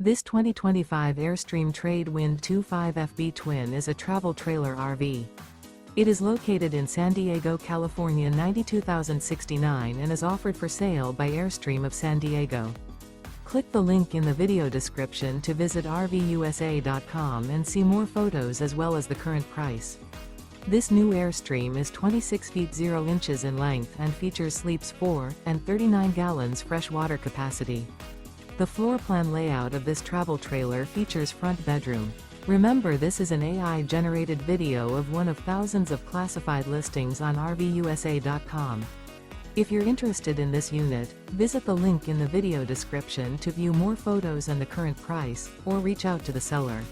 This 2025 Airstream Trade Wind 25FB Twin is a travel trailer RV. It is located in San Diego, California 92069 and is offered for sale by Airstream of San Diego. Click the link in the video description to visit RVUSA.com and see more photos as well as the current price. This new Airstream is 26 feet 0 inches in length and features sleeps 4 and 39 gallons fresh water capacity. The floor plan layout of this travel trailer features front bedroom. Remember, this is an AI-generated video of one of thousands of classified listings on RVUSA.com. If you're interested in this unit, visit the link in the video description to view more photos and the current price, or reach out to the seller.